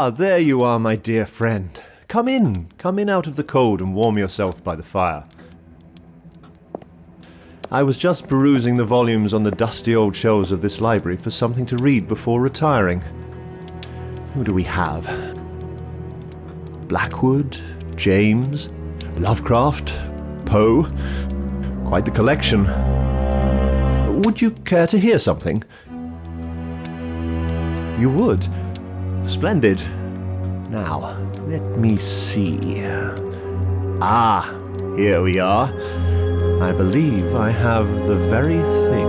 Ah, there you are, my dear friend. Come in out of the cold and warm yourself by the fire. I was just perusing the volumes on the dusty old shelves of this library for something to read before retiring. Who do we have? Blackwood, James, Lovecraft, Poe. Quite the collection. Would you care to hear something? You would? Splendid. Now, let me see. Ah, here we are. I believe I have the very thing.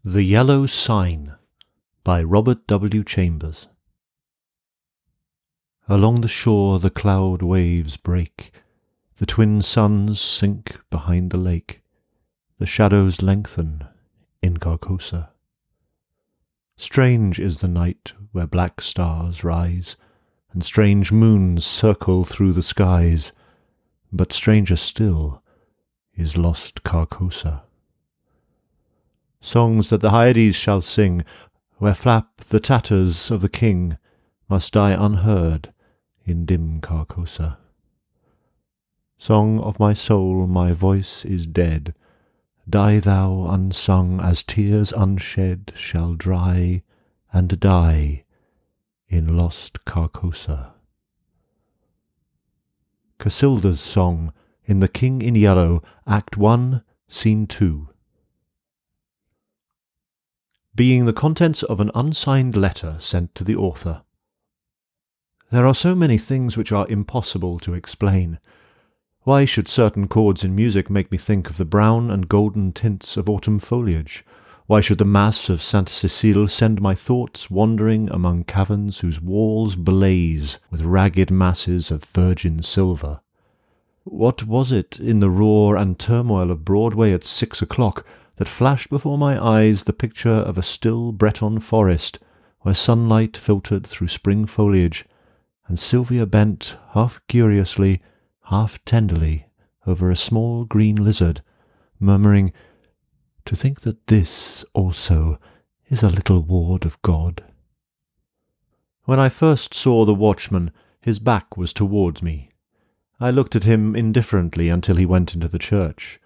The Yellow Sign by Robert W. Chambers. Along the shore the cloud waves break, the twin suns sink behind the lake, the shadows lengthen in Carcosa. Strange is the night where black stars rise, and strange moons circle through the skies, but stranger still is lost Carcosa. Songs that the Hyades shall sing, where flap the tatters of the king, must die unheard in dim Carcosa. Song of my soul, my voice is dead. Die thou unsung, as tears unshed shall dry and die in lost Carcosa. Casilda's Song in The King in Yellow, Act 1, Scene 2. Being the contents of an unsigned letter sent to the author. There are so many things which are impossible to explain. Why should certain chords in music make me think of the brown and golden tints of autumn foliage? Why should the Mass of Sainte Cécile send my thoughts wandering among caverns whose walls blaze with ragged masses of virgin silver? What was it in the roar and turmoil of Broadway at 6 o'clock that flashed before my eyes the picture of a still Breton forest, where sunlight filtered through spring foliage, and Sylvia bent, half curiously, half tenderly, over a small green lizard, murmuring, "To think that this also is a little ward of God." When I first saw the watchman, his back was towards me. I looked at him indifferently until he went into the church.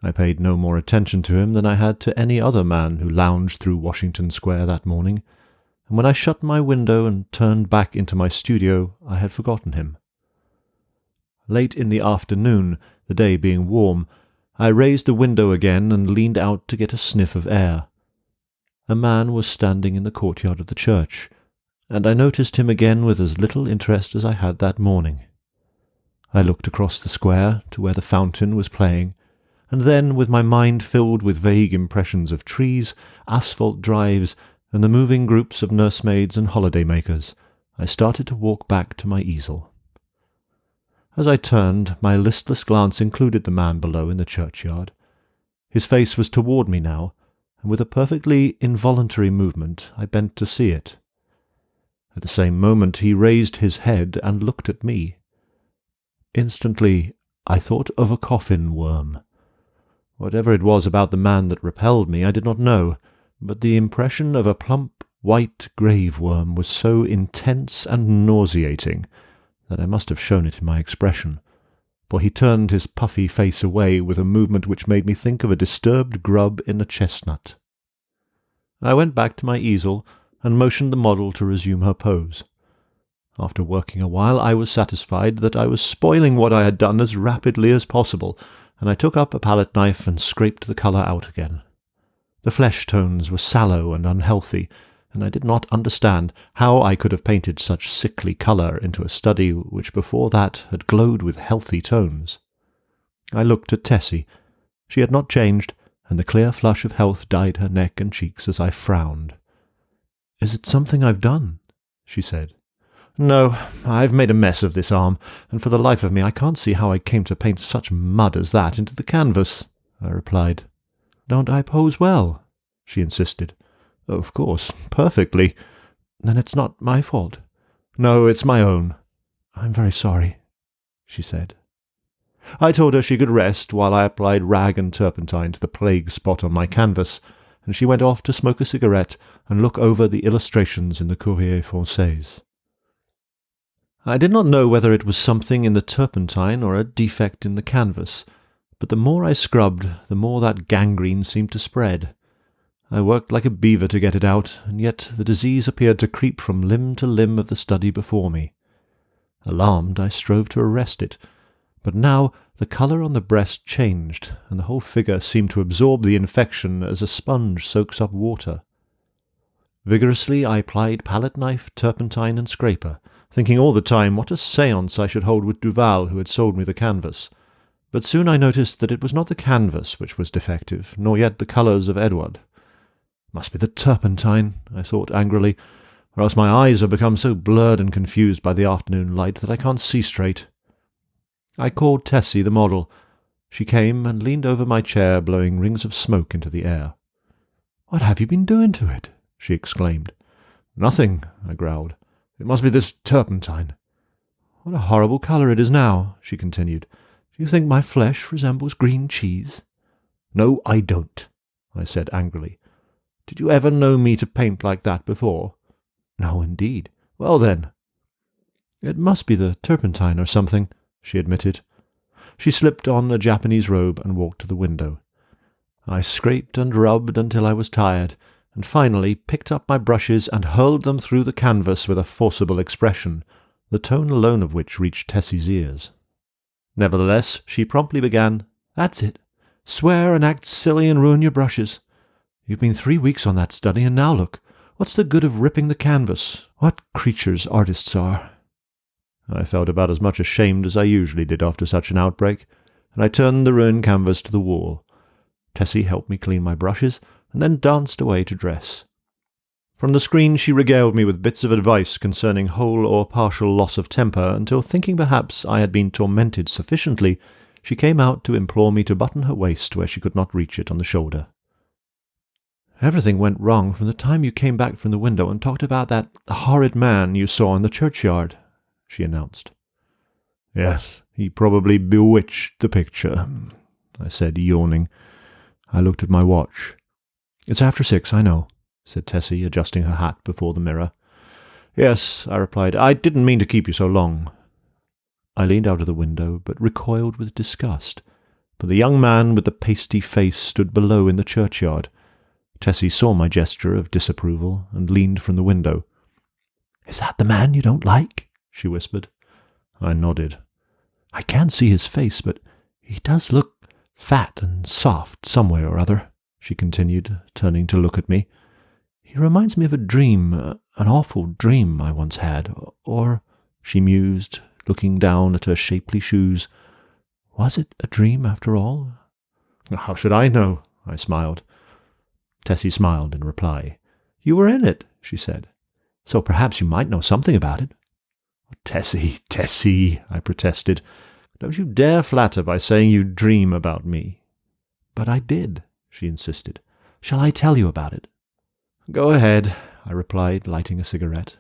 I paid no more attention to him than I had to any other man who lounged through Washington Square that morning, and when I shut my window and turned back into my studio, I had forgotten him. Late in the afternoon, the day being warm, I raised the window again and leaned out to get a sniff of air. A man was standing in the courtyard of the church, and I noticed him again with as little interest as I had that morning. I looked across the square to where the fountain was playing, and then, with my mind filled with vague impressions of trees, asphalt drives, and the moving groups of nursemaids and holiday-makers, I started to walk back to my easel. As I turned, my listless glance included the man below in the churchyard. His face was toward me now, and with a perfectly involuntary movement I bent to see it. At the same moment he raised his head and looked at me. Instantly I thought of a coffin worm. Whatever it was about the man that repelled me, I did not know, but the impression of a plump, white grave worm was so intense and nauseating that I must have shown it in my expression, for he turned his puffy face away with a movement which made me think of a disturbed grub in a chestnut. I went back to my easel and motioned the model to resume her pose. After working a while, I was satisfied that I was spoiling what I had done as rapidly as possible, and I took up a palette knife and scraped the colour out again. The flesh tones were sallow and unhealthy, and I did not understand how I could have painted such sickly colour into a study which before that had glowed with healthy tones. I looked at Tessie. She had not changed, and the clear flush of health dyed her neck and cheeks as I frowned. "Is it something I've done?" she said. "No, I've made a mess of this arm, and for the life of me I can't see how I came to paint such mud as that into the canvas," I replied. "Don't I pose well?" she insisted. "Of course, perfectly." "Then it's not my fault?" "No, it's my own." "I'm very sorry," she said. I told her she could rest while I applied rag and turpentine to the plague spot on my canvas, and she went off to smoke a cigarette and look over the illustrations in the Courrier Français. I did not know whether it was something in the turpentine or a defect in the canvas, but the more I scrubbed, the more that gangrene seemed to spread. I worked like a beaver to get it out, and yet the disease appeared to creep from limb to limb of the study before me. Alarmed, I strove to arrest it, but now the colour on the breast changed, and the whole figure seemed to absorb the infection as a sponge soaks up water. Vigorously I plied palette-knife, turpentine, and scraper, thinking all the time what a séance I should hold with Duval, who had sold me the canvas. But soon I noticed that it was not the canvas which was defective, nor yet the colours of Edward. Must be the turpentine, I thought angrily, or else my eyes have become so blurred and confused by the afternoon light that I can't see straight. I called Tessie, the model. She came and leaned over my chair, blowing rings of smoke into the air. "What have you been doing to it?" she exclaimed. "Nothing," I growled. "It must be this turpentine." "What a horrible colour it is now," she continued. "Do you think my flesh resembles green cheese?" "No, I don't," I said angrily. "Did you ever know me to paint like that before?" "No, indeed." "Well, then." "It must be the turpentine or something," she admitted. She slipped on a Japanese robe and walked to the window. I scraped and rubbed until I was tired, and finally picked up my brushes and hurled them through the canvas with a forcible expression, the tone alone of which reached Tessie's ears. Nevertheless, she promptly began, "That's it. Swear and act silly and ruin your brushes. You've been 3 weeks on that study, and now look. What's the good of ripping the canvas? What creatures artists are!" I felt about as much ashamed as I usually did after such an outbreak, and I turned the ruined canvas to the wall. Tessie helped me clean my brushes, and then danced away to dress. From the screen she regaled me with bits of advice concerning whole or partial loss of temper, until, thinking perhaps I had been tormented sufficiently, she came out to implore me to button her waist where she could not reach it on the shoulder. "Everything went wrong from the time you came back from the window and talked about that horrid man you saw in the churchyard," she announced. "Yes, he probably bewitched the picture," I said, yawning. I looked at my watch. "It's after 6, I know," said Tessie, adjusting her hat before the mirror. "Yes," I replied. "I didn't mean to keep you so long." I leaned out of the window, but recoiled with disgust, for the young man with the pasty face stood below in the churchyard. Tessie saw my gesture of disapproval and leaned from the window. "Is that the man you don't like?" she whispered. I nodded. "I can't see his face, but he does look fat and soft somewhere or other," she continued, turning to look at me. "He reminds me of a dream, an awful dream I once had. Or," she mused, looking down at her shapely shoes, "was it a dream after all?" "How should I know?" I smiled. Tessie smiled in reply. "You were in it," she said, "so perhaps you might know something about it." "Tessie, Tessie," I protested. "Don't you dare flatter by saying you dream about me." "But I did," she insisted. "Shall I tell you about it?" "Go ahead," I replied, lighting a cigarette.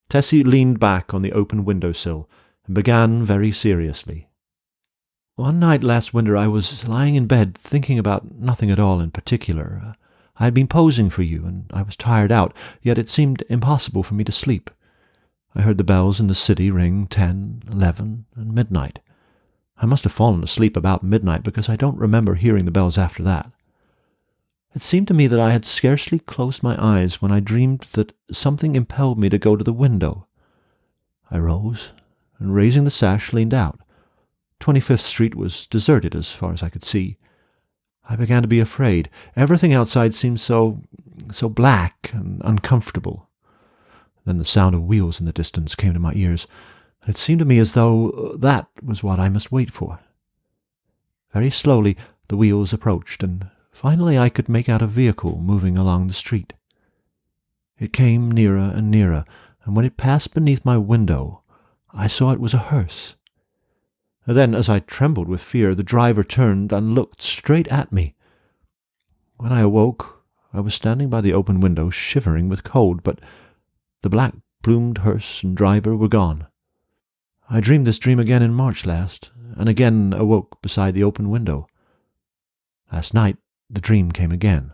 Tessie leaned back on the open window-sill and began very seriously. "One night last winter I was lying in bed thinking about nothing at all in particular. I had been posing for you, and I was tired out, yet it seemed impossible for me to sleep. I heard the bells in the city ring 10, 11, and midnight. I must have fallen asleep about midnight, because I don't remember hearing the bells after that. It seemed to me that I had scarcely closed my eyes when I dreamed that something impelled me to go to the window. I rose, and raising the sash, leaned out. 25th Street was deserted as far as I could see. I began to be afraid. Everything outside seemed so black and uncomfortable. Then the sound of wheels in the distance came to my ears, and it seemed to me as though that was what I must wait for. Very slowly the wheels approached, and finally I could make out a vehicle moving along the street. It came nearer and nearer, and when it passed beneath my window, I saw it was a hearse. Then, as I trembled with fear, the driver turned and looked straight at me. When I awoke, I was standing by the open window, shivering with cold, but the black-plumed hearse and driver were gone. I dreamed this dream again in March last, and again awoke beside the open window. Last night the dream came again.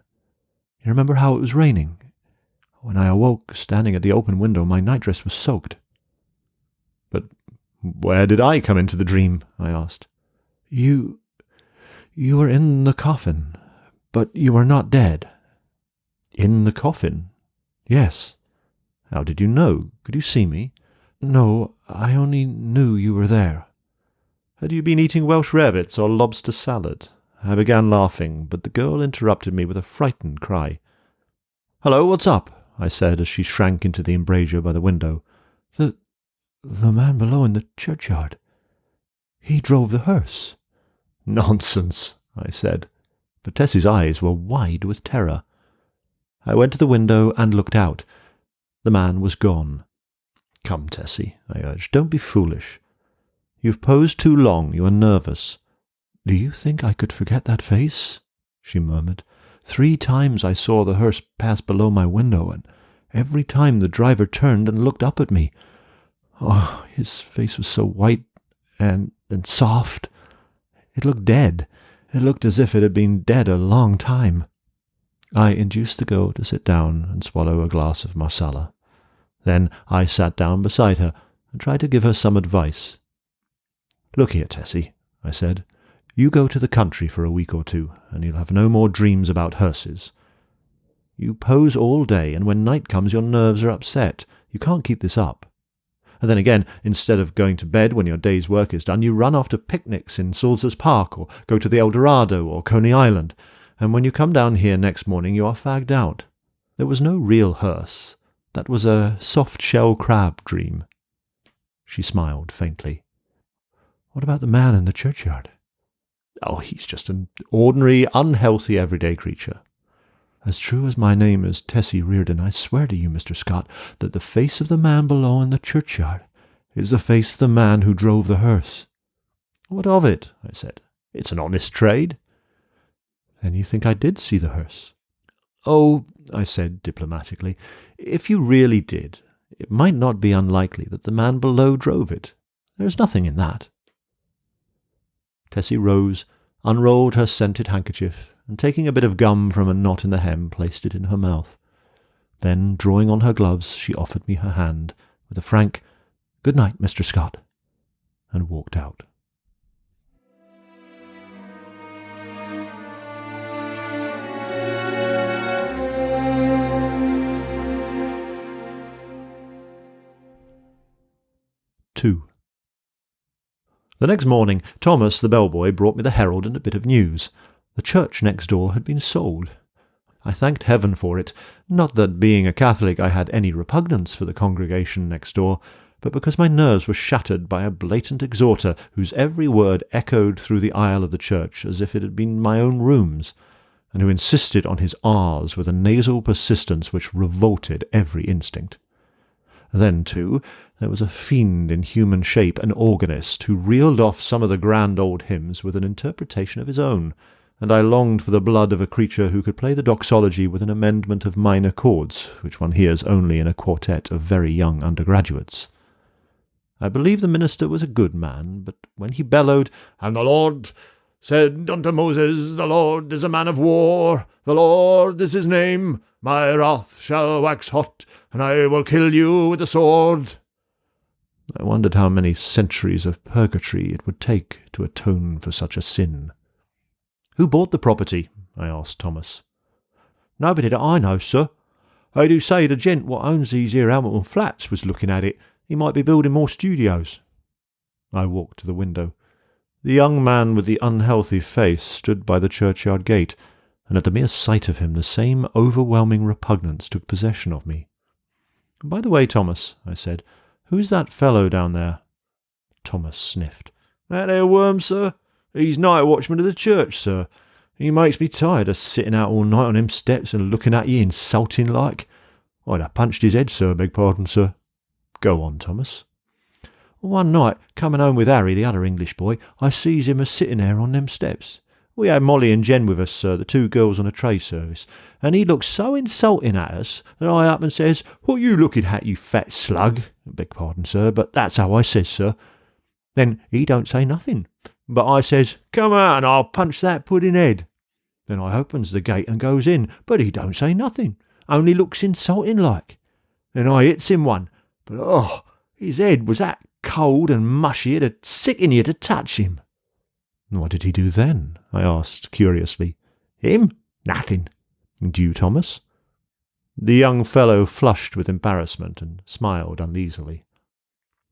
You remember how it was raining? When I awoke, standing at the open window, my nightdress was soaked." "But where did I come into the dream?" I asked. You were in the coffin, but you were not dead." "In the coffin?" "Yes." "How did you know? Could you see me?" "No, I only knew you were there." "Had you been eating Welsh rarebits or lobster salad?" I began laughing, but the girl interrupted me with a frightened cry. "Hello, what's up?" I said as she shrank into the embrasure by the window. The man below in the churchyard. He drove the hearse." "Nonsense," I said, but Tessie's eyes were wide with terror. I went to the window and looked out. The man was gone. "Come, Tessie," I urged, "don't be foolish. You've posed too long, you are nervous." "Do you think I could forget that face?" she murmured. "3 times I saw the hearse pass below my window, and every time the driver turned and looked up at me. Oh, his face was so white and soft. It looked dead. It looked as if it had been dead a long time." I induced the girl to sit down and swallow a glass of marsala. Then I sat down beside her and tried to give her some advice. "Look here, Tessie," I said. "You go to the country for a week or 2, and you'll have no more dreams about hearses. You pose all day, and when night comes your nerves are upset. You can't keep this up. And then again, instead of going to bed when your day's work is done, you run off to picnics in Salzers Park, or go to the El Dorado or Coney Island, and when you come down here next morning you are fagged out. There was no real hearse. That was a soft-shell crab dream." She smiled faintly. "What about the man in the churchyard?" "Oh, he's just an ordinary, unhealthy, everyday creature." "As true as my name is Tessie Reardon, I swear to you, Mr. Scott, that the face of the man below in the churchyard is the face of the man who drove the hearse." "What of it?" I said. "It's an honest trade." "Then you think I did see the hearse?" "Oh," I said diplomatically, "if you really did, it might not be unlikely that the man below drove it. There's nothing in that." Tessie rose, unrolled her scented handkerchief, and taking a bit of gum from a knot in the hem, placed it in her mouth. Then, drawing on her gloves, she offered me her hand, with a frank, "Good night, Mr. Scott," and walked out. The next morning, Thomas, the bellboy, brought me the Herald and a bit of news. The church next door had been sold. I thanked heaven for it, not that, being a Catholic, I had any repugnance for the congregation next door, but because my nerves were shattered by a blatant exhorter whose every word echoed through the aisle of the church as if it had been my own rooms, and who insisted on his R's with a nasal persistence which revolted every instinct. Then, too, there was a fiend in human shape, an organist, who reeled off some of the grand old hymns with an interpretation of his own, and I longed for the blood of a creature who could play the doxology with an amendment of minor chords, which one hears only in a quartet of very young undergraduates. I believe the minister was a good man, but when he bellowed, "And the Lord said unto Moses, the Lord is a man of war, the Lord is his name, my wrath shall wax hot, and I will kill you with the sword," I wondered how many centuries of purgatory it would take to atone for such a sin. "Who bought the property?" I asked Thomas. "Nobody that I know, sir. They do say the gent what owns these here Hamilton flats was looking at it. He might be building more studios." I walked to the window. The young man with the unhealthy face stood by the churchyard gate, and at the mere sight of him the same overwhelming repugnance took possession of me. "By the way, Thomas," I said, "who's that fellow down there?" Thomas sniffed. "That there worm, sir? He's night watchman of the church, sir. He makes me tired of sitting out all night on them steps and looking at ye insulting like. I'd have punched his head, sir, beg pardon, sir." "Go on, Thomas." "One night, coming home with Harry, the other English boy, I sees him a-sitting there on them steps. We had Molly and Jen with us, sir, the 2 girls on a tray service, and he looked so insulting at us that I up and says, 'What you looking at, you fat slug?' Beg pardon, sir, but that's how I says, sir. Then he don't say nothing, but I says, 'Come out and I'll punch that pudding head.' Then I opens the gate and goes in, but he don't say nothing, only looks insulting like. Then I hits him one, but his head was that cold and mushy it'd sicken you to touch him. What did he do then? I asked curiously. Him? Nothing. And you, Thomas? The young fellow flushed with embarrassment and smiled uneasily.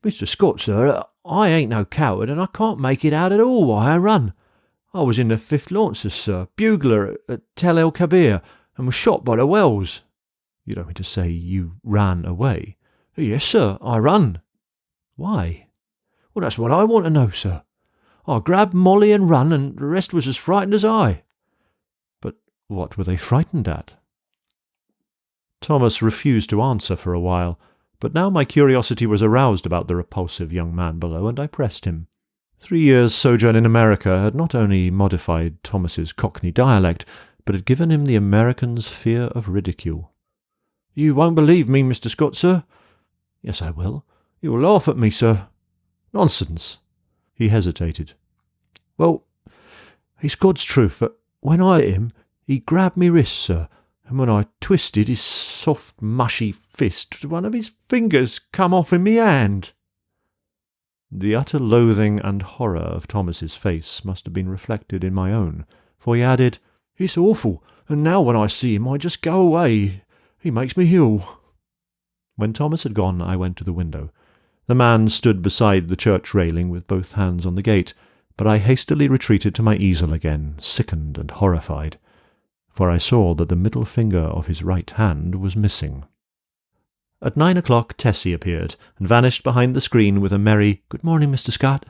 Mr. Scott, sir, I ain't no coward, and I can't make it out at all why I run. I was in the 5th Lancers, sir, bugler at Tel El Kabir, and was shot by the Wells. You don't mean to say you ran away? Yes, sir, I run. Why? Well, that's what I want to know, sir. I grabbed Molly and run, and the rest was as frightened as I. But what were they frightened at? Thomas refused to answer for a while, but now my curiosity was aroused about the repulsive young man below, and I pressed him. 3 years' sojourn in America had not only modified Thomas's Cockney dialect, but had given him the American's fear of ridicule. You won't believe me, Mr. Scott, sir? Yes, I will. You'll laugh at me, sir. Nonsense. He hesitated. Well, it's God's truth that when I hit him, he grabbed me wrist, sir, and when I twisted his soft, mushy fist, one of his fingers come off in me hand. The utter loathing and horror of Thomas's face must have been reflected in my own, for he added, It's awful, and now when I see him I just go away. He makes me ill. When Thomas had gone, I went to the window. The man stood beside the church railing with both hands on the gate, but I hastily retreated to my easel again, sickened and horrified, for I saw that the middle finger of his right hand was missing. At 9 o'clock Tessie appeared, and vanished behind the screen with a merry, "Good morning, Mr. Scott."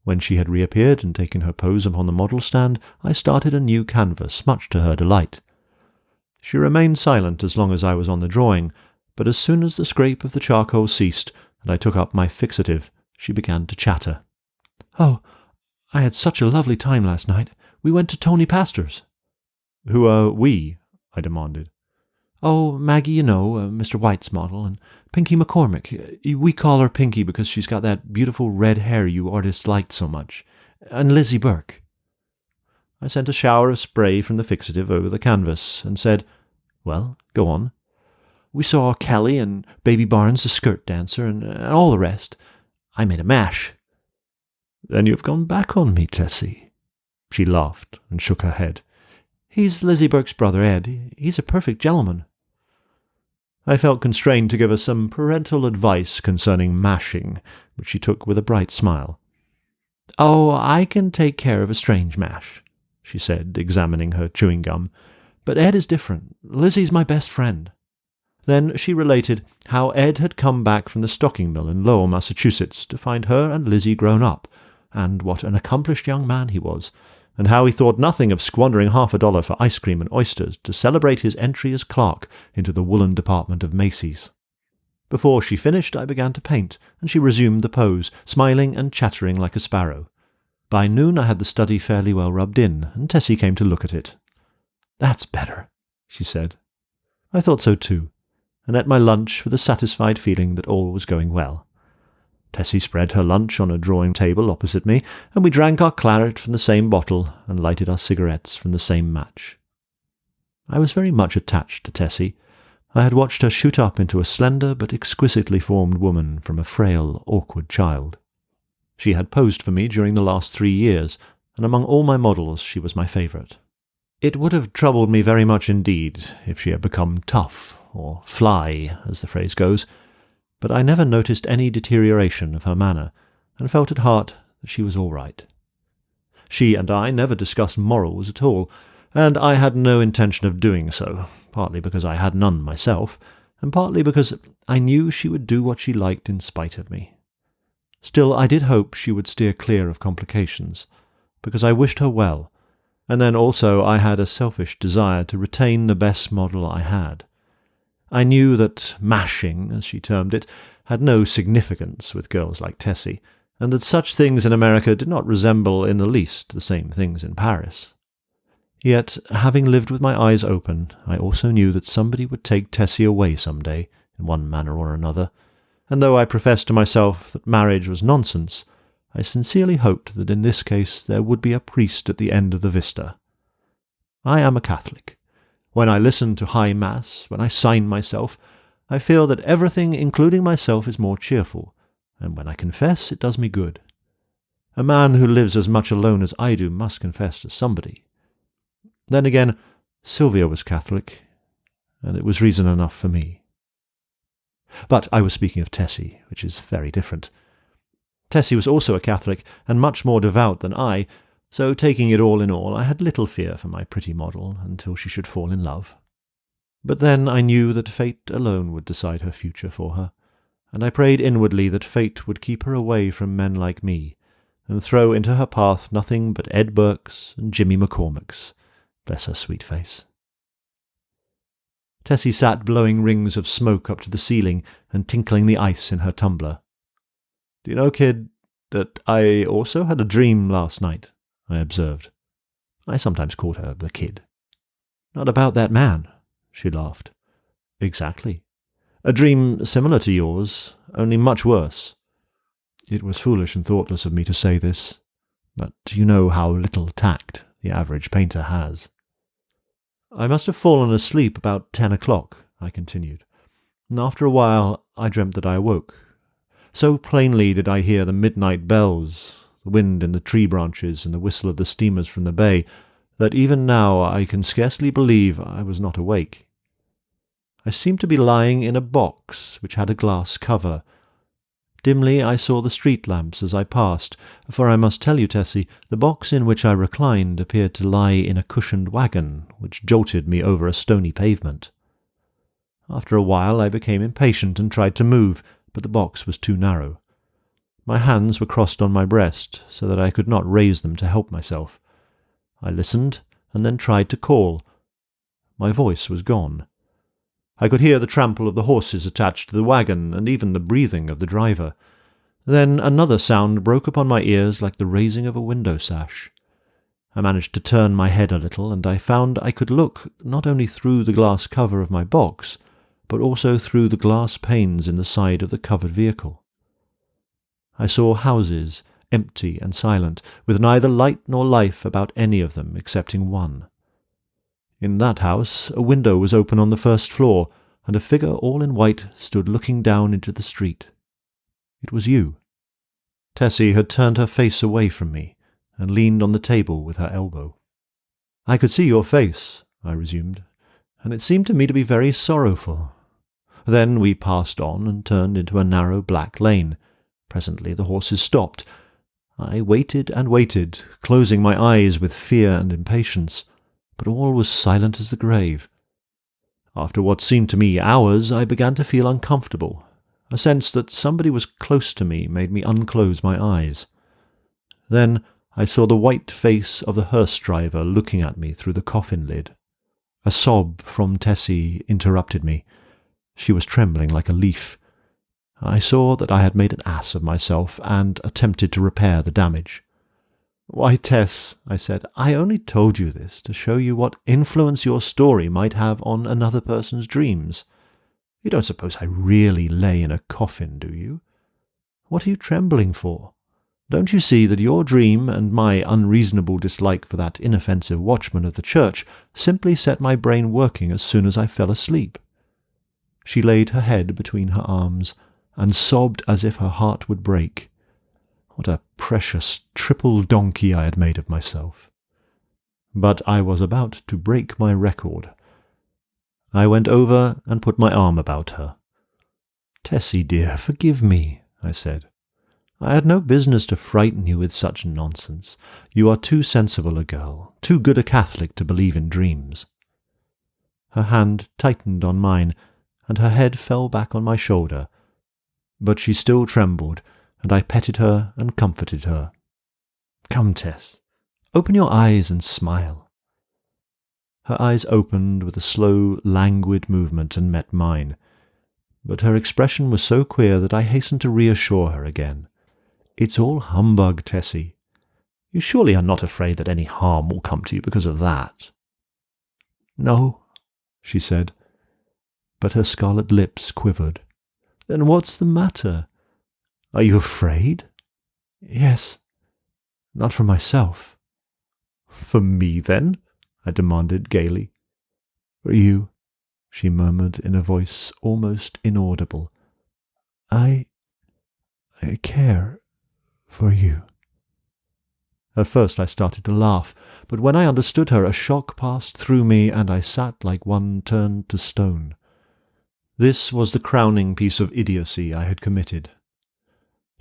When she had reappeared and taken her pose upon the model stand, I started a new canvas, much to her delight. She remained silent as long as I was on the drawing, but as soon as the scrape of the charcoal ceased, and I took up my fixative, she began to chatter. "Oh, I had such a lovely time last night. We went to Tony Pastor's." "Who are we?" I demanded. "Oh, Maggie, you know, Mr. White's model, and Pinky McCormick. We call her Pinky because she's got that beautiful red hair you artists liked so much. And Lizzie Burke." I sent a shower of spray from the fixative over the canvas, and said, "Well, go on." "We saw Kelly and Baby Barnes, the skirt dancer, and all the rest. I made a mash." "Then you've gone back on me, Tessie." She laughed and shook her head. "He's Lizzie Burke's brother, Ed. He's a perfect gentleman." I felt constrained to give her some parental advice concerning mashing, which she took with a bright smile. "Oh, I can take care of a strange mash," she said, examining her chewing gum. "But Ed is different. Lizzie's my best friend." Then she related how Ed had come back from the stocking mill in Lowell, Massachusetts, to find her and Lizzie grown up, and what an accomplished young man he was, and how he thought nothing of squandering $50 for ice cream and oysters to celebrate his entry as clerk into the woolen department of Macy's. Before she finished, I began to paint, and she resumed the pose, smiling and chattering like a sparrow. By noon I had the study fairly well rubbed in, and Tessie came to look at it. "That's better," she said. I thought so too, and ate my lunch with a satisfied feeling that all was going well. Tessie spread her lunch on a drawing table opposite me, and we drank our claret from the same bottle and lighted our cigarettes from the same match. I was very much attached to Tessie. I had watched her shoot up into a slender but exquisitely formed woman from a frail, awkward child. She had posed for me during the last 3 years, and among all my models she was my favourite. It would have troubled me very much indeed if she had become tough, or fly, as the phrase goes, but I never noticed any deterioration of her manner, and felt at heart that she was all right. She and I never discussed morals at all, and I had no intention of doing so, partly because I had none myself, and partly because I knew she would do what she liked in spite of me. Still, I did hope she would steer clear of complications, because I wished her well, and then also I had a selfish desire to retain the best model I had. I knew that mashing, as she termed it, had no significance with girls like Tessie, and that such things in America did not resemble in the least the same things in Paris. Yet, having lived with my eyes open, I also knew that somebody would take Tessie away some day, in one manner or another, and though I professed to myself that marriage was nonsense, I sincerely hoped that in this case there would be a priest at the end of the vista. I am a Catholic. When I listen to High Mass, when I sign myself, I feel that everything, including myself, is more cheerful, and when I confess, it does me good. A man who lives as much alone as I do must confess to somebody. Then again, Sylvia was Catholic, and it was reason enough for me. But I was speaking of Tessie, which is very different. Tessie was also a Catholic, and much more devout than I, so taking it all in all, I had little fear for my pretty model until she should fall in love. But then I knew that fate alone would decide her future for her, and I prayed inwardly that fate would keep her away from men like me, and throw into her path nothing but Ed Burkes and Jimmy McCormicks, bless her sweet face. Tessie sat blowing rings of smoke up to the ceiling and tinkling the ice in her tumbler. "Do you know, kid, that I also had a dream last night?" I observed. I sometimes called her the kid. "Not about that man," she laughed. "Exactly. A dream similar to yours, only much worse." It was foolish and thoughtless of me to say this, but you know how little tact the average painter has. "I must have fallen asleep about 10 o'clock, I continued, and after a while I dreamt that I awoke. So plainly did I hear the midnight bells, the wind in the tree branches, and the whistle of the steamers from the bay, that even now I can scarcely believe I was not awake. I seemed to be lying in a box which had a glass cover. Dimly I saw the street lamps as I passed, for I must tell you, Tessie, the box in which I reclined appeared to lie in a cushioned wagon, which jolted me over a stony pavement. After a while I became impatient and tried to move, but the box was too narrow. My hands were crossed on my breast, so that I could not raise them to help myself. I listened, and then tried to call. My voice was gone. I could hear the trample of the horses attached to the wagon, and even the breathing of the driver. Then another sound broke upon my ears like the raising of a window sash. I managed to turn my head a little, and I found I could look not only through the glass cover of my box, but also through the glass panes in the side of the covered vehicle. I saw houses, empty and silent, with neither light nor life about any of them excepting one. In that house a window was open on the first floor, and a figure all in white stood looking down into the street. It was you. Tessie had turned her face away from me, and leaned on the table with her elbow. "I could see your face," I resumed, "and it seemed to me to be very sorrowful. Then we passed on and turned into a narrow black lane. Presently the horses stopped. I waited and waited, closing my eyes with fear and impatience, but all was silent as the grave. After what seemed to me hours, I began to feel uncomfortable. A sense that somebody was close to me made me unclose my eyes. Then I saw the white face of the hearse driver looking at me through the coffin lid. A sob from Tessie interrupted me. She was trembling like a leaf. I saw that I had made an ass of myself, and attempted to repair the damage. "Why, Tess," I said, "I only told you this to show you what influence your story might have on another person's dreams. You don't suppose I really lay in a coffin, do you? What are you trembling for? Don't you see that your dream and my unreasonable dislike for that inoffensive watchman of the church simply set my brain working as soon as I fell asleep?" She laid her head between her arms, and sobbed as if her heart would break. What a precious triple donkey I had made of myself. But I was about to break my record. I went over and put my arm about her. "Tessie, dear, forgive me," I said. "I had no business to frighten you with such nonsense. You are too sensible a girl, too good a Catholic to believe in dreams." Her hand tightened on mine, and her head fell back on my shoulder, but she still trembled, and I petted her and comforted her. "Come, Tess, open your eyes and smile." Her eyes opened with a slow, languid movement and met mine, but her expression was so queer that I hastened to reassure her again. "It's all humbug, Tessie. You surely are not afraid that any harm will come to you because of that?" "No," she said, but her scarlet lips quivered. "Then what's the matter? Are you afraid?" "Yes. Not for myself." "For me, then?" I demanded gaily. For you, she murmured in a voice almost inaudible. I care for you. At first I started to laugh, but when I understood her, a shock passed through me, and I sat like one turned to stone. This was the crowning piece of idiocy I had committed.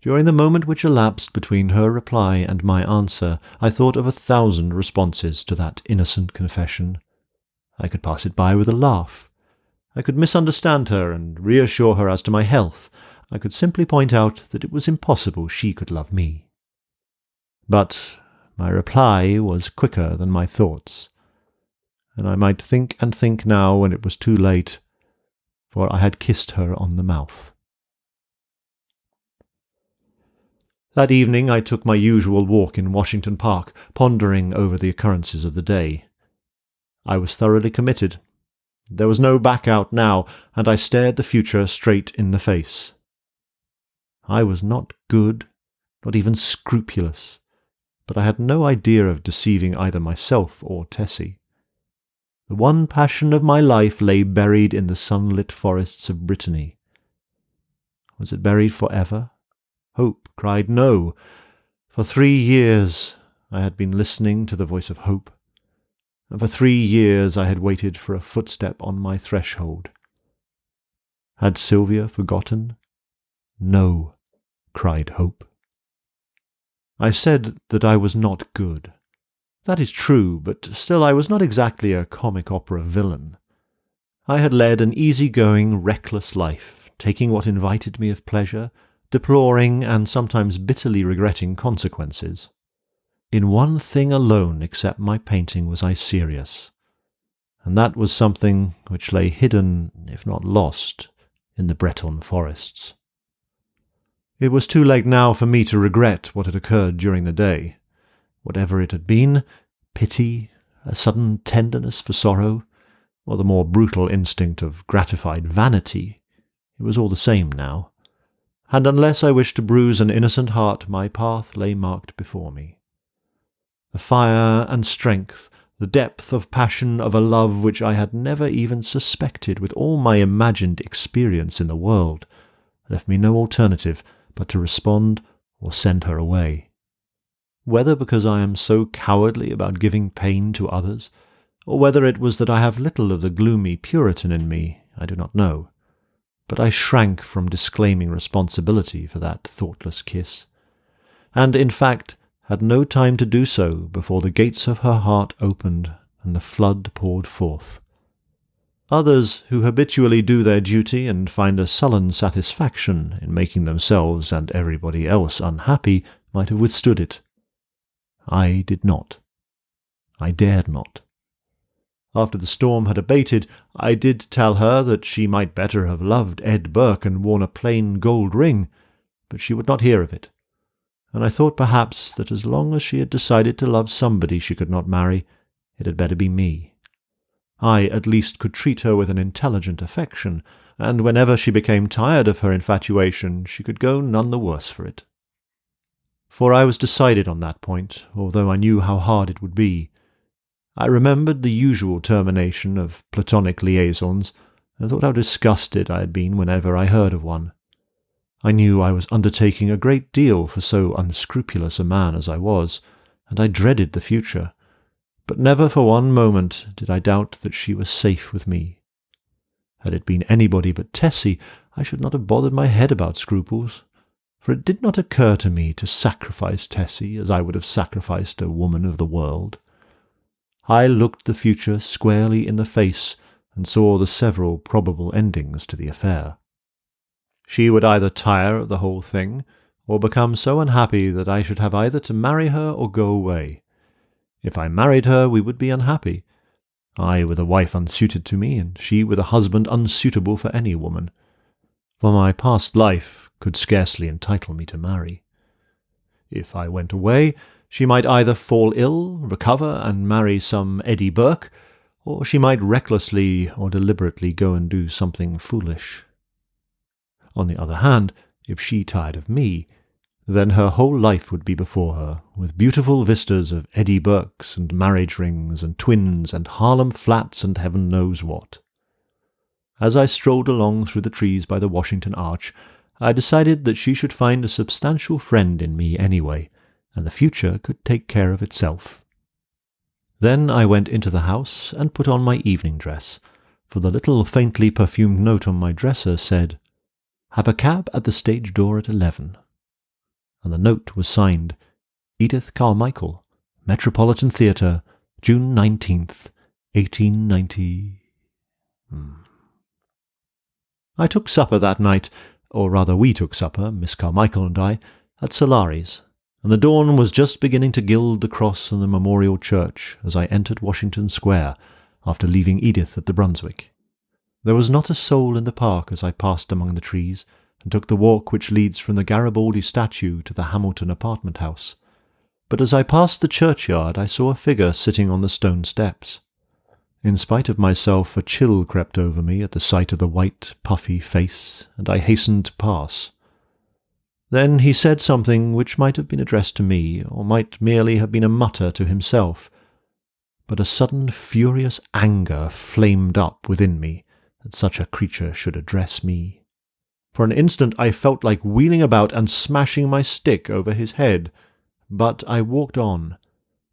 During the moment which elapsed between her reply and my answer, I thought of 1,000 responses to that innocent confession. I could pass it by with a laugh. I could misunderstand her and reassure her as to my health. I could simply point out that it was impossible she could love me. But my reply was quicker than my thoughts, and I might think and think now when it was too late, for I had kissed her on the mouth. That evening I took my usual walk in Washington Park, pondering over the occurrences of the day. I was thoroughly committed. There was no back out now, and I stared the future straight in the face. I was not good, not even scrupulous, but I had no idea of deceiving either myself or Tessie. The one passion of my life lay buried in the sunlit forests of Brittany. Was it buried forever? Hope cried no. For 3 years I had been listening to the voice of hope, and for 3 years I had waited for a footstep on my threshold. Had Sylvia forgotten? No, cried hope. I said that I was not good. That is true, but still I was not exactly a comic opera villain. I had led an easy-going, reckless life, taking what invited me of pleasure, deploring and sometimes bitterly regretting consequences. In one thing alone except my painting was I serious, and that was something which lay hidden, if not lost, in the Breton forests. It was too late now for me to regret what had occurred during the day. Whatever it had been, pity, a sudden tenderness for sorrow, or the more brutal instinct of gratified vanity, it was all the same now. And unless I wished to bruise an innocent heart, my path lay marked before me. The fire and strength, the depth of passion of a love which I had never even suspected with all my imagined experience in the world, left me no alternative but to respond or send her away. Whether because I am so cowardly about giving pain to others, or whether it was that I have little of the gloomy Puritan in me, I do not know. But I shrank from disclaiming responsibility for that thoughtless kiss, and, in fact, had no time to do so before the gates of her heart opened and the flood poured forth. Others, who habitually do their duty and find a sullen satisfaction in making themselves and everybody else unhappy, might have withstood it. I did not. I dared not. After the storm had abated, I did tell her that she might better have loved Ed Burke and worn a plain gold ring, but she would not hear of it, and I thought perhaps that as long as she had decided to love somebody she could not marry, it had better be me. I at least could treat her with an intelligent affection, and whenever she became tired of her infatuation, she could go none the worse for it. For I was decided on that point, although I knew how hard it would be. I remembered the usual termination of platonic liaisons, and thought how disgusted I had been whenever I heard of one. I knew I was undertaking a great deal for so unscrupulous a man as I was, and I dreaded the future, but never for one moment did I doubt that she was safe with me. Had it been anybody but Tessie, I should not have bothered my head about scruples, for it did not occur to me to sacrifice Tessie as I would have sacrificed a woman of the world. I looked the future squarely in the face and saw the several probable endings to the affair. She would either tire of the whole thing, or become so unhappy that I should have either to marry her or go away. If I married her, we would be unhappy, I with a wife unsuited to me, and she with a husband unsuitable for any woman, for my past life could scarcely entitle me to marry. If I went away, she might either fall ill, recover, and marry some Eddie Burke, or she might recklessly or deliberately go and do something foolish. On the other hand, if she tired of me, Then her whole life would be before her, with beautiful vistas of Eddie Burkes and marriage rings and twins and Harlem flats and heaven knows what. As I strolled along through the trees by the Washington Arch, I decided that she should find a substantial friend in me anyway, and the future could take care of itself. Then I went into the house and put on my evening dress, for the little faintly perfumed note on my dresser said, "Have a cab at the stage door at 11." And the note was signed, "Edith Carmichael, Metropolitan Theatre, June 19th, 1890... I took supper that night, or rather we took supper, Miss Carmichael and I, at Solari's, and the dawn was just beginning to gild the cross on the Memorial Church as I entered Washington Square after leaving Edith at the Brunswick. There was not a soul in the park as I passed among the trees and took the walk which leads from the Garibaldi statue to the Hamilton apartment house, but as I passed the churchyard I saw a figure sitting on the stone steps. In spite of myself, a chill crept over me at the sight of the white, puffy face, and I hastened to pass. Then he said something which might have been addressed to me, or might merely have been a mutter to himself, but a sudden furious anger flamed up within me that such a creature should address me. For an instant I felt like wheeling about and smashing my stick over his head, but I walked on,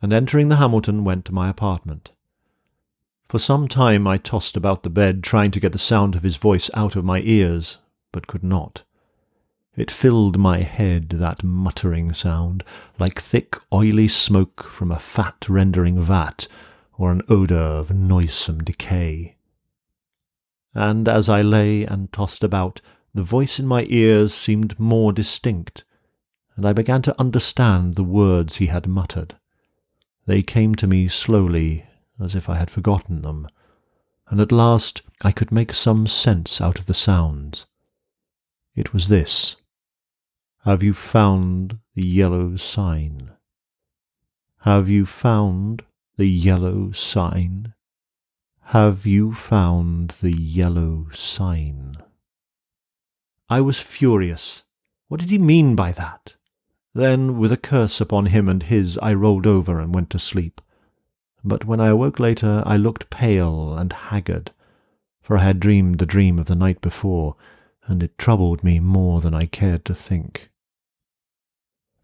and entering the Hamilton went to my apartment. For some time I tossed about the bed, trying to get the sound of his voice out of my ears, but could not. It filled my head, that muttering sound, like thick, oily smoke from a fat-rendering vat, or an odour of noisome decay. And as I lay and tossed about, the voice in my ears seemed more distinct, and I began to understand the words he had muttered. They came to me slowly, as if I had forgotten them, and at last I could make some sense out of the sounds. It was this: "Have you found the yellow sign? Have you found the yellow sign? Have you found the yellow sign?" I was furious. What did he mean by that? Then, with a curse upon him and his, I rolled over and went to sleep. But when I awoke later, I looked pale and haggard, for I had dreamed the dream of the night before, and it troubled me more than I cared to think.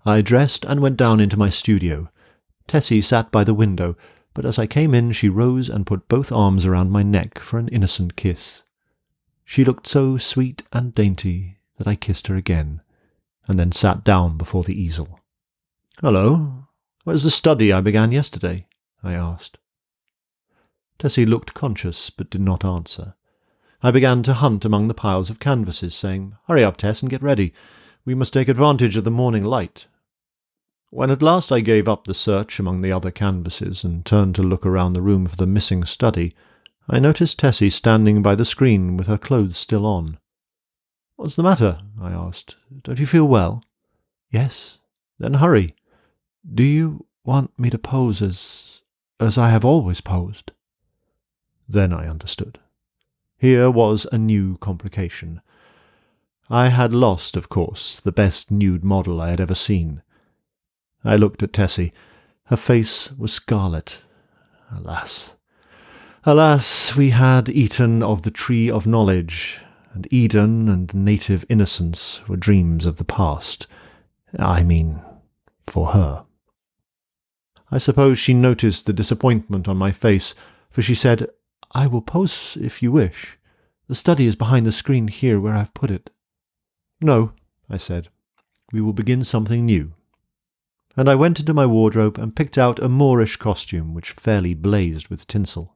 I dressed and went down into my studio. Tessie sat by the window, but as I came in she rose and put both arms around my neck for an innocent kiss. She looked so sweet and dainty that I kissed her again, and then sat down before the easel. "Hello, where's the study I began yesterday?" I asked. Tessie looked conscious, but did not answer. I began to hunt among the piles of canvases, saying, "Hurry up, Tess, and get ready. We must take advantage of the morning light." When at last I gave up the search among the other canvases and turned to look around the room for the missing study, I noticed Tessie standing by the screen with her clothes still on. "What's the matter?" I asked. "Don't you feel well?" "Yes." "Then hurry." "Do you want me to pose as I have always posed?" Then I understood. Here was a new complication. I had lost, of course, the best nude model I had ever seen. I looked at Tessie. Her face was scarlet. Alas! Alas, we had eaten of the tree of knowledge, and Eden and native innocence were dreams of the past. I mean, for her. I suppose she noticed the disappointment on my face, for she said, "I will pose if you wish. The study is behind the screen here where I have put it." "No," I said. "We will begin something new." And I went into my wardrobe and picked out a Moorish costume which fairly blazed with tinsel.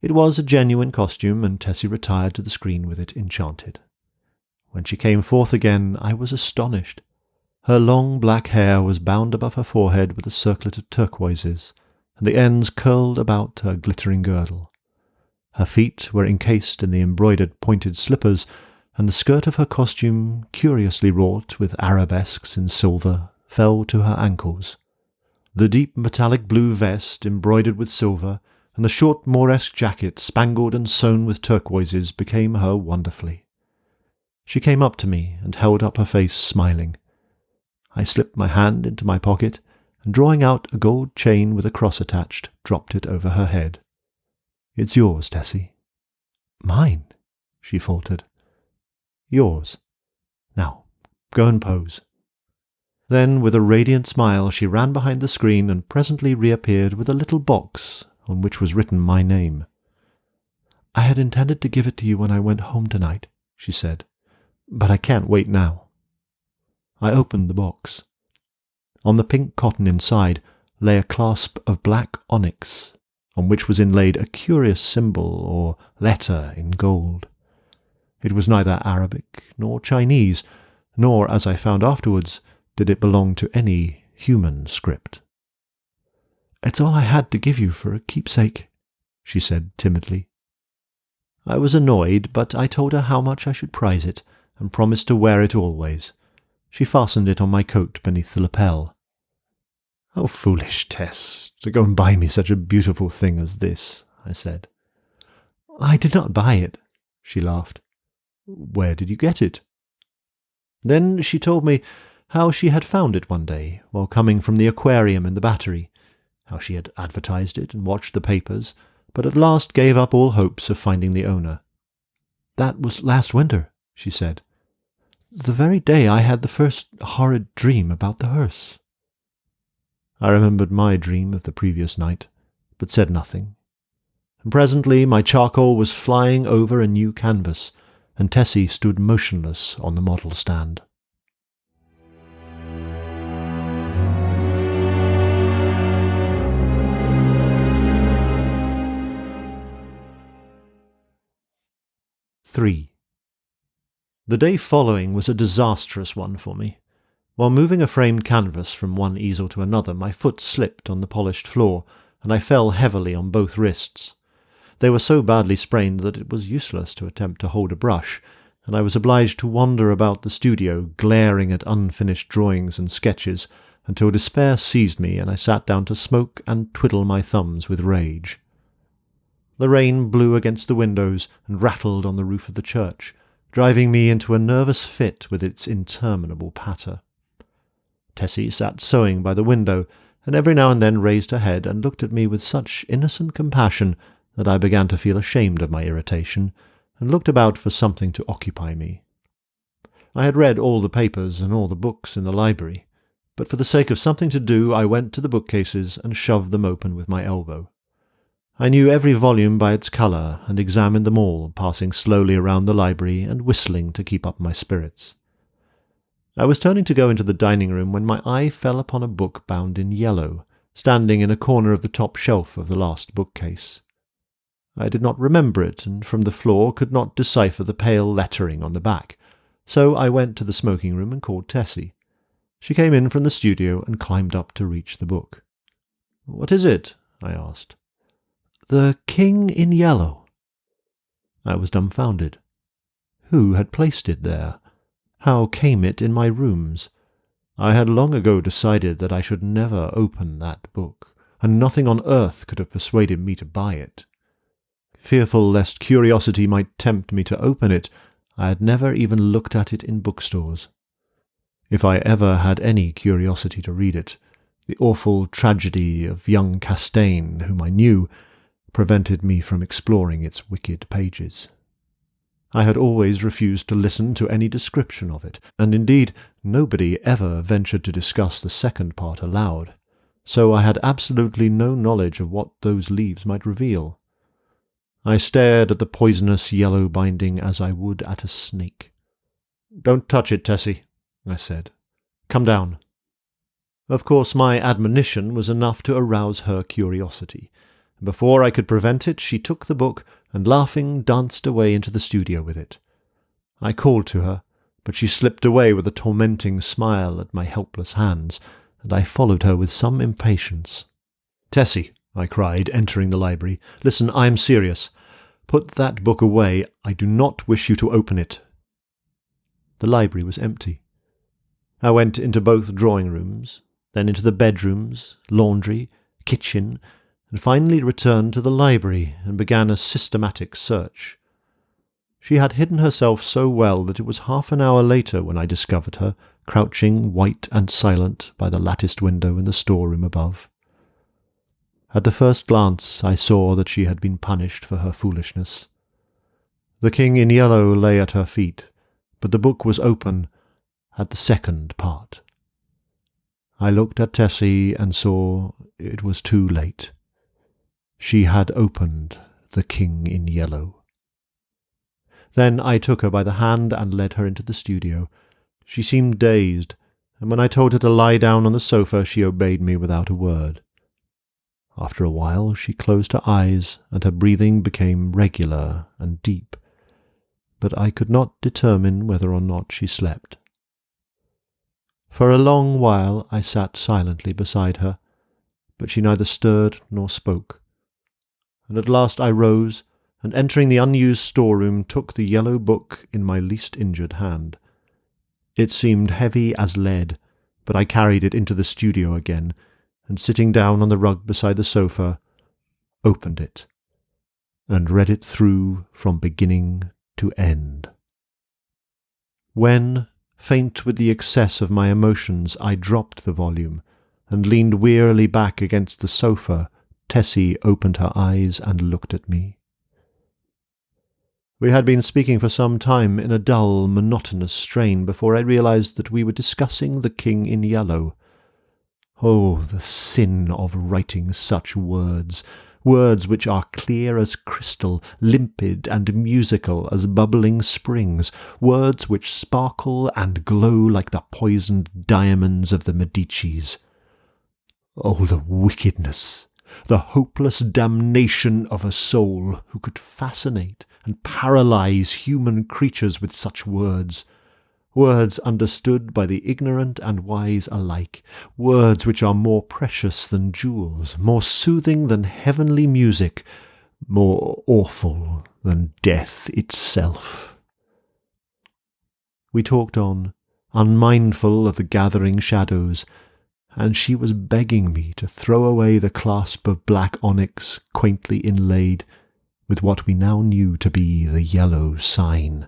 It was a genuine costume, and Tessie retired to the screen with it enchanted. When she came forth again, I was astonished. Her long black hair was bound above her forehead with a circlet of turquoises, and the ends curled about her glittering girdle. Her feet were encased in the embroidered pointed slippers, and the skirt of her costume, curiously wrought with arabesques in silver, fell to her ankles. The deep metallic blue vest, embroidered with silver, and the short Mooresque jacket, spangled and sewn with turquoises, became her wonderfully. She came up to me and held up her face, smiling. I slipped my hand into my pocket, and drawing out a gold chain with a cross attached, dropped it over her head. "It's yours, Tessie." "Mine?" she faltered. "Yours. Now, go and pose." Then, with a radiant smile, she ran behind the screen and presently reappeared with a little box on which was written my name. "I had intended to give it to you when I went home tonight," she said, "but I can't wait now." I opened the box. On the pink cotton inside lay a clasp of black onyx, on which was inlaid a curious symbol or letter in gold. It was neither Arabic nor Chinese, nor, as I found afterwards, did it belong to any human script. "It's all I had to give you for a keepsake," she said timidly. I was annoyed, but I told her how much I should prize it, and promised to wear it always. She fastened it on my coat beneath the lapel. "How foolish, Tess, to go and buy me such a beautiful thing as this," I said. "I did not buy it," she laughed. "Where did you get it?" Then she told me how she had found it one day while coming from the aquarium in the Battery, how she had advertised it and watched the papers, but at last gave up all hopes of finding the owner. "That was last winter," she said, "the very day I had the first horrid dream about the hearse." I remembered my dream of the previous night, but said nothing. And presently my charcoal was flying over a new canvas, and Tessie stood motionless on the model stand. "3. The day following was a disastrous one for me. While moving a framed canvas from one easel to another, my foot slipped on the polished floor, and I fell heavily on both wrists. They were so badly sprained that it was useless to attempt to hold a brush, and I was obliged to wander about the studio, glaring at unfinished drawings and sketches, until despair seized me and I sat down to smoke and twiddle my thumbs with rage. The rain blew against the windows and rattled on the roof of the church, driving me into a nervous fit with its interminable patter. Tessie sat sewing by the window, and every now and then raised her head and looked at me with such innocent compassion that I began to feel ashamed of my irritation, and looked about for something to occupy me. I had read all the papers and all the books in the library, but for the sake of something to do I went to the bookcases and shoved them open with my elbow. I knew every volume by its colour, and examined them all, passing slowly around the library and whistling to keep up my spirits. I was turning to go into the dining-room when my eye fell upon a book bound in yellow, standing in a corner of the top shelf of the last bookcase. I did not remember it, and from the floor could not decipher the pale lettering on the back, so I went to the smoking-room and called Tessie. She came in from the studio and climbed up to reach the book. "What is it?" I asked. "The King in Yellow." I was dumbfounded. Who had placed it there? How came it in my rooms? I had long ago decided that I should never open that book, and nothing on earth could have persuaded me to buy it. Fearful lest curiosity might tempt me to open it, I had never even looked at it in bookstores. If I ever had any curiosity to read it, the awful tragedy of young Castaigne, whom I knew, prevented me from exploring its wicked pages. I had always refused to listen to any description of it, and indeed nobody ever ventured to discuss the second part aloud, so I had absolutely no knowledge of what those leaves might reveal. I stared at the poisonous yellow binding as I would at a snake. "Don't touch it, Tessie," I said. "Come down." Of course my admonition was enough to arouse her curiosity. Before I could prevent it, she took the book and, laughing, danced away into the studio with it. I called to her, but she slipped away with a tormenting smile at my helpless hands, and I followed her with some impatience. "Tessie," I cried, entering the library, "listen, I am serious. Put that book away. I do not wish you to open it." The library was empty. I went into both drawing-rooms, then into the bedrooms, laundry, kitchen, and finally returned to the library and began a systematic search. She had hidden herself so well that it was half an hour later when I discovered her, crouching white and silent by the latticed window in the storeroom above. At the first glance I saw that she had been punished for her foolishness. The king in yellow lay at her feet, but the book was open at the second part. I looked at Tessie and saw it was too late. She had opened The King in Yellow. Then I took her by the hand and led her into the studio. She seemed dazed, and when I told her to lie down on the sofa, she obeyed me without a word. After a while she closed her eyes, and her breathing became regular and deep, but I could not determine whether or not she slept. For a long while I sat silently beside her, but she neither stirred nor spoke. And at last I rose, and entering the unused storeroom, took the yellow book in my least injured hand. It seemed heavy as lead, but I carried it into the studio again, and sitting down on the rug beside the sofa, opened it, and read it through from beginning to end. When, faint with the excess of my emotions, I dropped the volume, and leaned wearily back against the sofa, Tessie opened her eyes and looked at me. We had been speaking for some time in a dull, monotonous strain before I realized that we were discussing The King in Yellow. Oh, the sin of writing such words, words which are clear as crystal, limpid and musical as bubbling springs, words which sparkle and glow like the poisoned diamonds of the Medicis. Oh, the wickedness, the hopeless damnation of a soul who could fascinate and paralyze human creatures with such words, words understood by the ignorant and wise alike, words which are more precious than jewels, more soothing than heavenly music, more awful than death itself. We talked on, unmindful of the gathering shadows, and she was begging me to throw away the clasp of black onyx quaintly inlaid with what we now knew to be the yellow sign.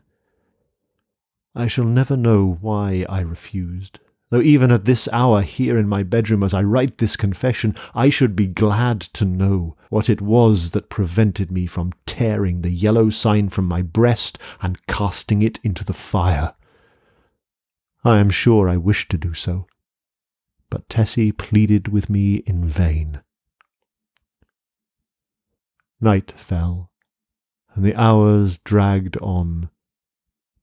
I shall never know why I refused, though even at this hour here in my bedroom as I write this confession, I should be glad to know what it was that prevented me from tearing the yellow sign from my breast and casting it into the fire. I am sure I wished to do so, but Tessie pleaded with me in vain. Night fell, and the hours dragged on,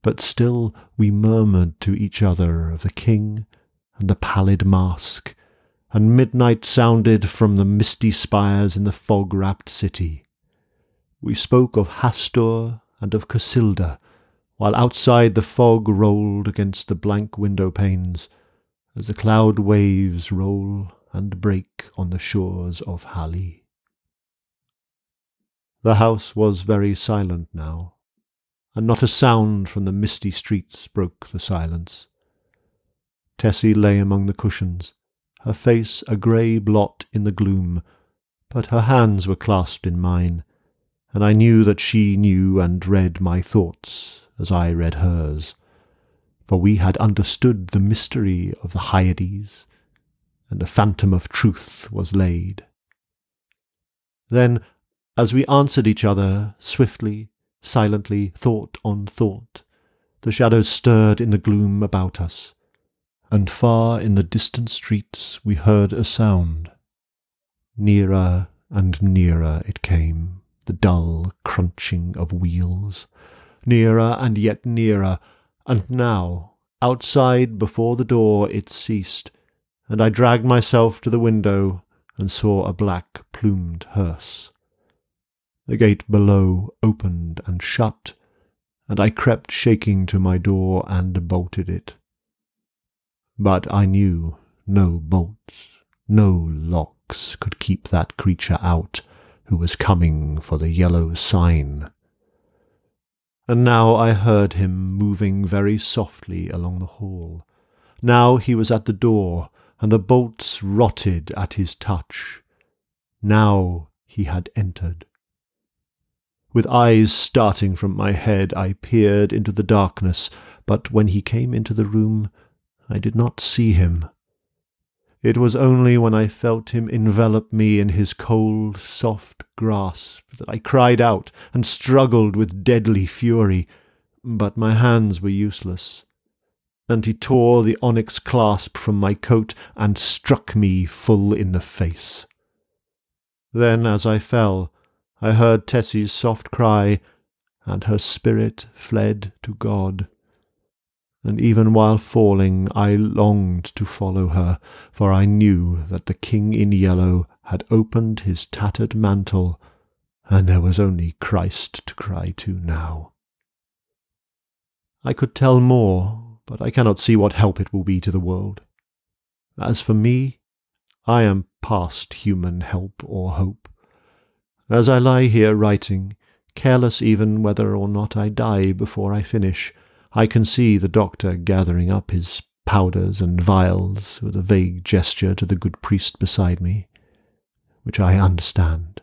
but still we murmured to each other of the king and the pallid mask, and midnight sounded from the misty spires in the fog-wrapped city. We spoke of Hastur and of Casilda, while outside the fog rolled against the blank window-panes, as the cloud waves roll and break on the shores of Hali. The house was very silent now, and not a sound from the misty streets broke the silence. Tessie lay among the cushions, her face a grey blot in the gloom, but her hands were clasped in mine, and I knew that she knew and read my thoughts as I read hers, for we had understood the mystery of the Hyades, and the phantom of truth was laid. Then, as we answered each other, swiftly, silently, thought on thought, the shadows stirred in the gloom about us, and far in the distant streets we heard a sound. Nearer and nearer it came, the dull crunching of wheels, nearer and yet nearer, and now, outside before the door, it ceased, and I dragged myself to the window and saw a black-plumed hearse. The gate below opened and shut, and I crept shaking to my door and bolted it. But I knew no bolts, no locks could keep that creature out who was coming for the yellow sign. And now I heard him moving very softly along the hall. Now he was at the door, and the bolts rotted at his touch. Now he had entered. With eyes starting from my head, I peered into the darkness, but when he came into the room, I did not see him. It was only when I felt him envelop me in his cold, soft grasp that I cried out and struggled with deadly fury, but my hands were useless, and he tore the onyx clasp from my coat and struck me full in the face. Then, as I fell, I heard Tessie's soft cry, and her spirit fled to God. And even while falling, I longed to follow her, for I knew that the King in Yellow had opened his tattered mantle, and there was only Christ to cry to now. I could tell more, but I cannot see what help it will be to the world. As for me, I am past human help or hope. As I lie here writing, careless even whether or not I die before I finish, I can see the doctor gathering up his powders and vials with a vague gesture to the good priest beside me, which I understand.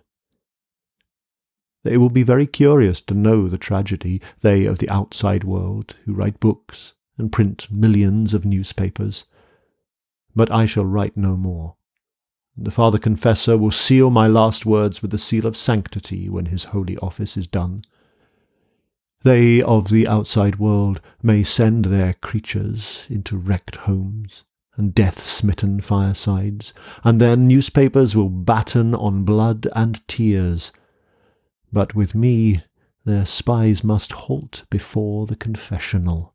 They will be very curious to know the tragedy, they of the outside world, who write books and print millions of newspapers. But I shall write no more. The Father Confessor will seal my last words with the seal of sanctity when his holy office is done. They of the outside world may send their creatures into wrecked homes and death-smitten firesides, and their newspapers will batten on blood and tears. But with me their spies must halt before the confessional.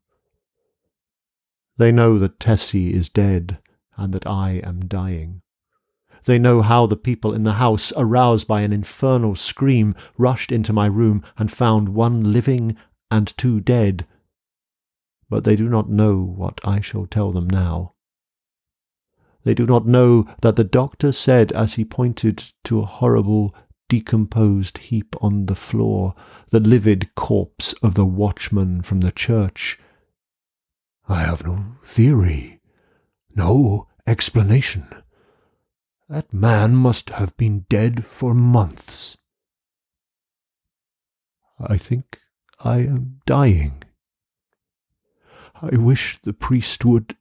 They know that Tessie is dead, and that I am dying. They know how the people in the house, aroused by an infernal scream, rushed into my room and found one living and two dead. But they do not know what I shall tell them now. They do not know that the doctor said, as he pointed to a horrible, decomposed heap on the floor, the livid corpse of the watchman from the church, "I have no theory, no explanation. That man must have been dead for months. I think I am dying. I wish the priest would